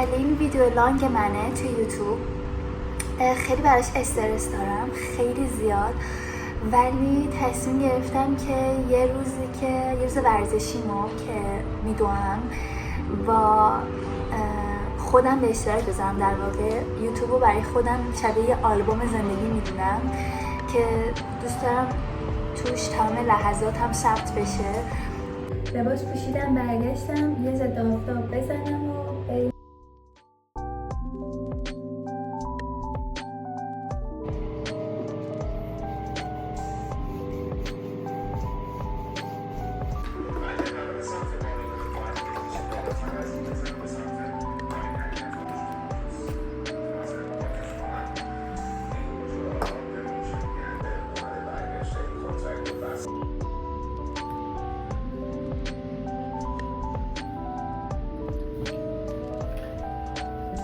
اولین ویدیو لانگ منه تو یوتیوب. خیلی براش استرس دارم، خیلی زیاد، ولی تصمیم گرفتم که یه روز ورزشیمو که میدونم با خودم به اشتراک بذارم. در واقع یوتیوبو برای خودم شبیه یه آلبوم زندگی میدونم که دوست دارم توش تمام لحظاتم ثبت بشه. لباس پوشیدم، برگشتم یه ضد آفتاب بزنم و بریم.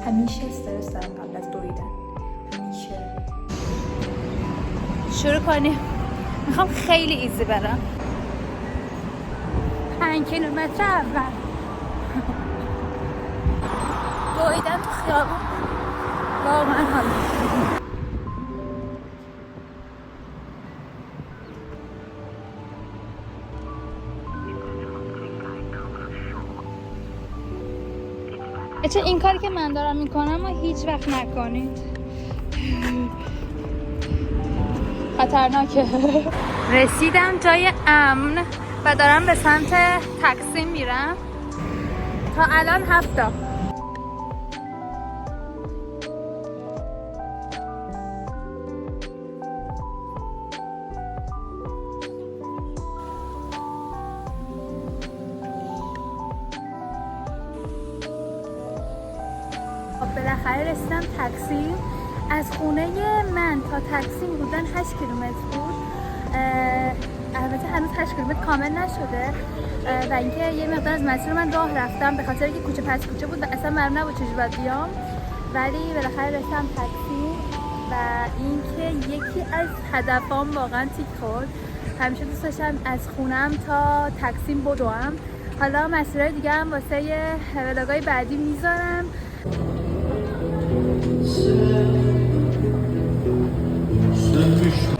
همیشه استرس دارم قبل از دویدن، همیشه. شروع کنیم. میخوام خیلی ایزی برم. 5 کیلومتر اول دویدن تو خیابون واقعا حال میده. چه این کاری که من دارم میکنم و هیچ وقت نکنید، خطرناکه. رسیدم جای امن و دارم به سمت تقسیم میرم. تا الان 7 تا. بالاخره رسیدم تقسیم. از خونه من تا تقسیم بودن 8 کیلومتر بود. البته هنوز 8 کیلومتر کامل نشده و اینکه یه مقدار از مسیر من راه رفتم به خاطر اینکه کوچه پس کوچه بود و اصلا معلوم نبود چجوری باید بیام، ولی بالاخره رسیدم تقسیم و اینکه یکی از هدفام واقعا تیک خورد. همیشه دوست داشتم از خونم تا تقسیم بدوم. حالا مسیرهای دیگه هم واسه ولاگای بعدی میذارم. Sen düştün